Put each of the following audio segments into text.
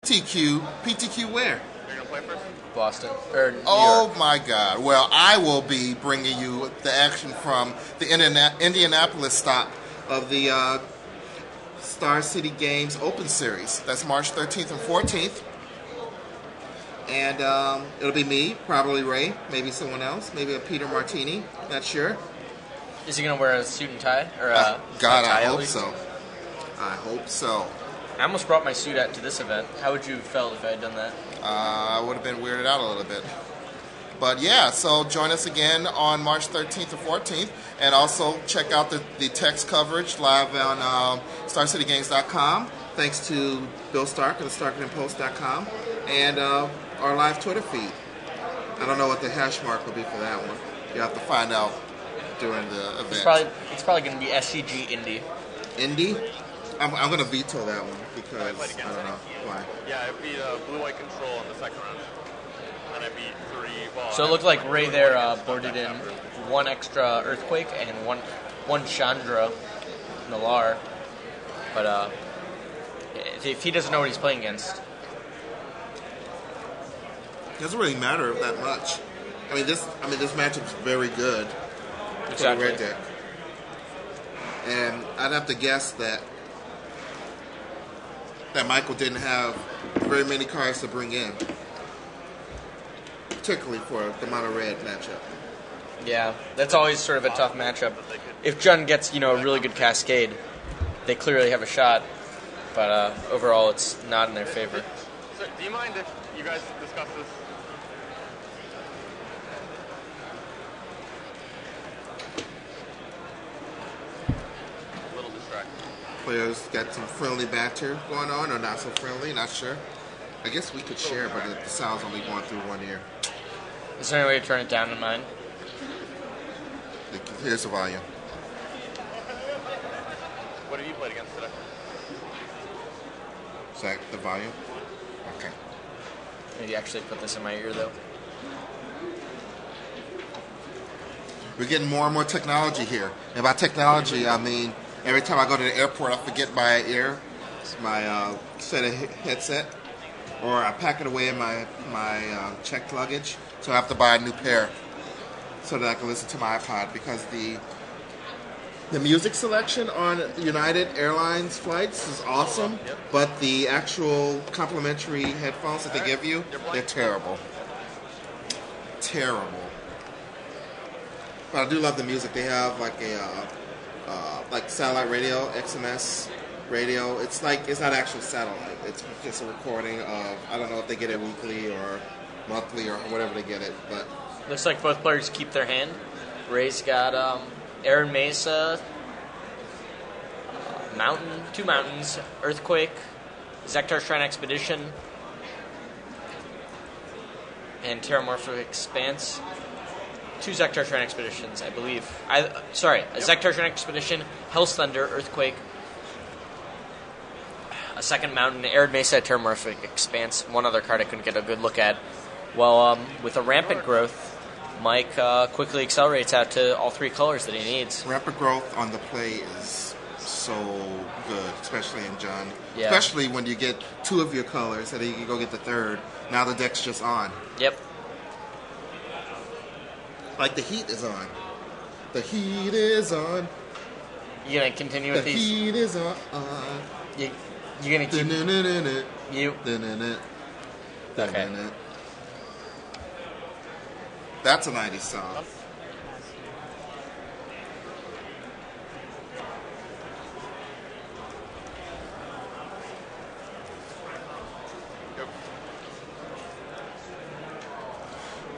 PTQ where? You're gonna play first? Boston or New Oh York. my God. Well, I will be bringing you the action from the Indianapolis stop of the Star City Games Open Series. That's March 13th and 14th. And it'll be me, probably Ray, maybe someone else, maybe a Peter Martini, not sure. Is he gonna wear a suit and tie or God, a tie I at hope least? so. I hope so. I almost brought my suit out to this event. How would you have felt if I had done that? I would have been weirded out a little bit. But yeah, so join us again on March 13th and 14th. And also check out the text coverage live on StarCityGames.com. Thanks to Bill Stark of the StarkandPost.com. And our live Twitter feed. I don't know what the hash mark will be for that one. You have to find out during the event. It's probably going to be SCG Indy. Indy? I'm going to veto that one because I don't know why. Yeah, I beat Blue-White Control in the second round. And I beat 3. Well, So it looked like Ray there boarded in one extra Earthquake and one Chandra Nalar. But if he doesn't know what he's playing against, It doesn't really matter that much. I mean, this matchup's very good for the red deck. And I'd have to guess that Michael didn't have very many cards to bring in, particularly for the mono red matchup. yeah, that's always sort of a tough matchup. If Jun gets a really good Cascade, they clearly have a shot. But overall, it's not in their favor. So, do you mind if you guys discuss this? A little distracted. Players got some friendly banter going on, or not so friendly, not sure. I guess we could share, but the sound's only going through one ear. Is there any way to turn it down in mine? Here's the volume. What have you played against today? Is that the volume? Okay. Maybe actually put this in my ear though. We're getting more and more technology here. And by technology, I mean every time I go to the airport, I forget my set of headset, or I pack it away in my checked luggage, so I have to buy a new pair so that I can listen to my iPod, because the music selection on United Airlines flights is awesome, but the actual complimentary headphones that they give you, they're terrible. Terrible. But I do love the music. They have like like satellite radio, XMS radio. It's not actual satellite. It's just a recording of, I don't know if they get it weekly or monthly or whatever they get it, but Looks like both players keep their hand. Ray's got Aaron Mesa, two mountains, Earthquake, Zektar Shrine Expedition, and Terramorphic Expanse. 2 Zektar Shrine Expeditions, I believe. A Zektar Shrine Expedition, Hell's Thunder, Earthquake, a second mountain, Arid Mesa, Terramorphic Expanse, one other card I couldn't get a good look at. Well, with a rampant growth, Mike quickly accelerates out to all 3 colors that he needs. rapid growth on the play is so good, especially in John. Yeah. Especially when you get 2 of your colors, and then you can go get the 3rd. Now the deck's just on. Yep. Like the heat is on. The heat is on. You gonna continue The with these? heat is on. You gonna keep Dun-dun-dun-dun-dun. you? Dun-dun-dun. Okay. Dun-dun-dun. That's a 90s song.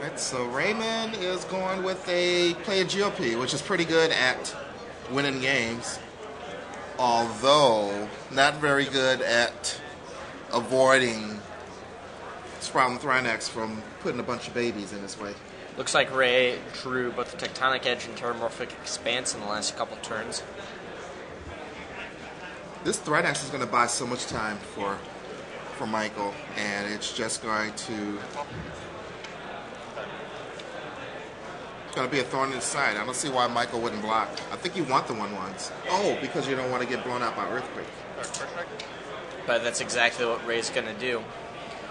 Right, so Raymond is going with a play a GOP, which is pretty good at winning games, although not very good at avoiding Sprouting Thrynax from putting a bunch of babies in his way. Looks like Ray drew both the Tectonic Edge and Terramorphic Expanse in the last couple turns. This Thrynax is going to buy so much time for Michael, and it's just going to be a thorn in his side. I don't see why Michael wouldn't block. I think you want the 1/1s. Oh, because you don't want to get blown out by Earthquake. but that's exactly what Ray's going to do.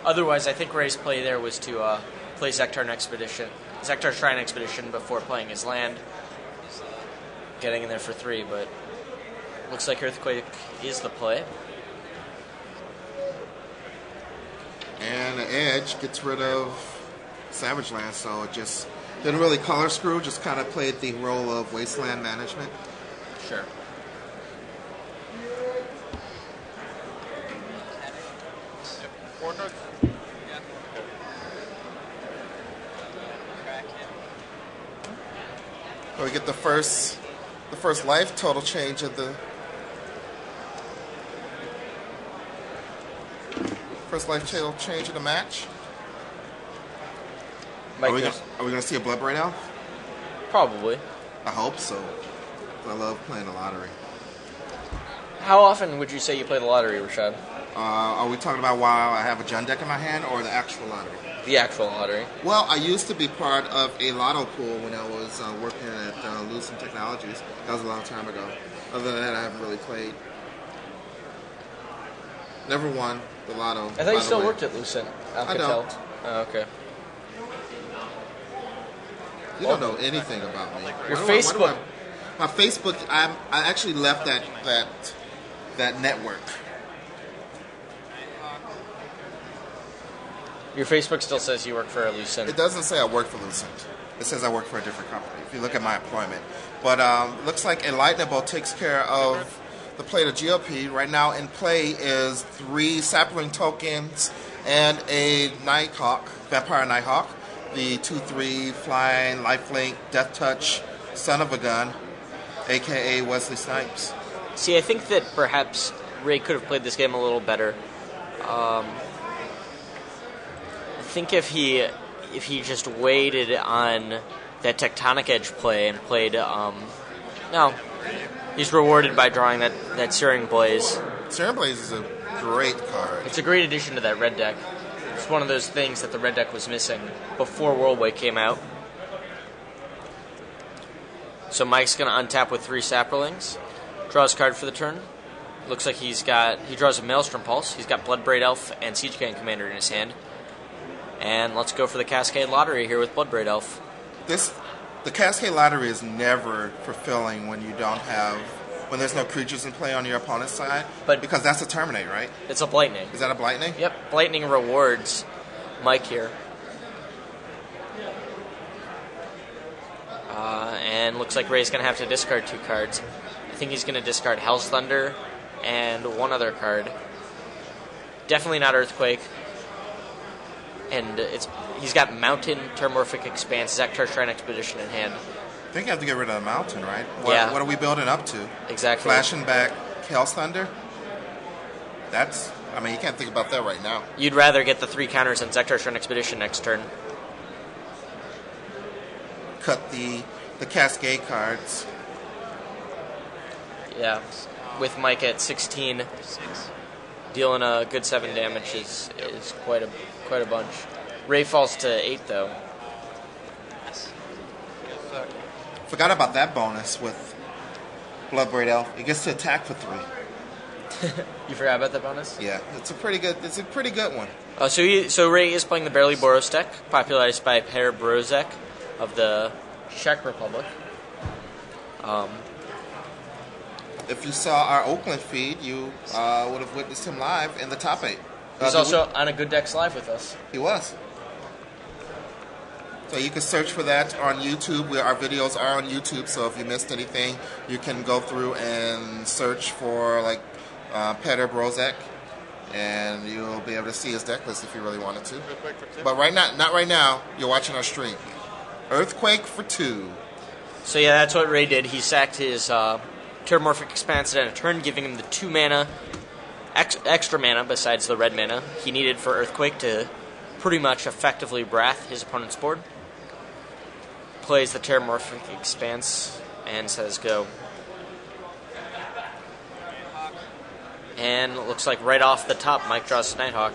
Otherwise, I think Ray's play there was to play Zektar Shrine Expedition before playing his land, getting in there for 3, but looks like Earthquake is the play. And the Edge gets rid of Savage Land, so it just didn't really color screw, just kind of played the role of wasteland management. Sure. We get the first life total change of the match. Are we gonna see a Blood Braid Elf? Probably. I hope so. I love playing the lottery. How often would you say you play the lottery, Rashad? Are we talking about while I have a Jund deck in my hand, or the actual lottery? The actual lottery. Well, I used to be part of a lotto pool when I was working at Lucent Technologies. That was a long time ago. Other than that, I haven't really played. Never won the lotto. I thought you still worked at Lucent. I don't. Oh, okay. You don't know anything about me. Your Facebook. My Facebook. I actually left that network. Your Facebook still says you work for Lucent. It doesn't say I work for Lucent. It says I work for a different company, if you look at my employment. But looks like Enlightenable takes care of the play of GOP. Right now in play is 3 sapling tokens and a Nighthawk, Vampire Nighthawk. The 2/3 flying, lifelink, death touch, son of a gun, a.k.a. Wesley Snipes. See, I think that perhaps Ray could have played this game a little better. I think if he just waited on that Tectonic Edge play and played, no, he's rewarded by drawing that Searing Blaze. Searing Blaze is a great card. It's a great addition to that red deck. It's one of those things that the red deck was missing before Worldway came out. So Mike's going to untap with 3 Saprolings. Draws a card for the turn. Looks like he draws a Maelstrom Pulse. He's got Bloodbraid Elf and Siege Gang Commander in his hand. And let's go for the Cascade Lottery here with Bloodbraid Elf. The Cascade Lottery is never fulfilling when when there's no creatures in play on your opponent's side. But because that's a Terminate, right? It's a Blightning. Is that a Blightning? Yep, Blightning rewards Mike here. And looks like Ray's going to have to discard 2 cards. I think he's going to discard Hell's Thunder and 1 other card. Definitely not Earthquake. And he's got Mountain, Terramorphic Expanse, Zektar Shrine Expedition in hand. I think you have to get rid of the Mountain, right? Yeah. What are we building up to? Exactly. Flashing back Hell's Thunder? You can't think about that right now. You'd rather get the 3 counters on Zektar Shrine Expedition next turn. Cut the Cascade cards. Yeah. With Mike at 16, dealing a good 7 damage is quite a bunch. Ray falls to 8 though. Forgot about that bonus with Bloodbraid Elf. It gets to attack for 3. You forgot about that bonus? Yeah, it's a pretty good one. So Ray is playing the Barely Boros deck, popularized by Per Brozek of the Czech Republic. If you saw our Oakland feed, you would have witnessed him live in the top 8. He's also on a Good Decks Live with us. He was. So you can search for that on YouTube. Our videos are on YouTube, so if you missed anything, you can go through and search for Peter Brozek, and you'll be able to see his deck list if you really wanted to. But not right now. You're watching our stream. Earthquake for 2. So yeah, that's what Ray did. He sacked his Terramorphic Expanse at a turn, giving him the 2 mana, extra mana besides the red mana he needed for Earthquake to pretty much effectively Wrath his opponent's board. Plays the Terramorphic Expanse and says go. And it looks like right off the top, Mike draws Nighthawk.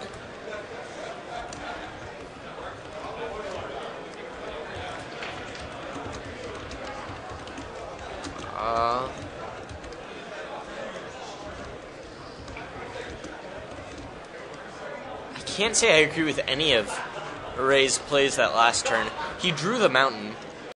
can't say I agree with any of Ray's plays that last turn. He drew the mountain,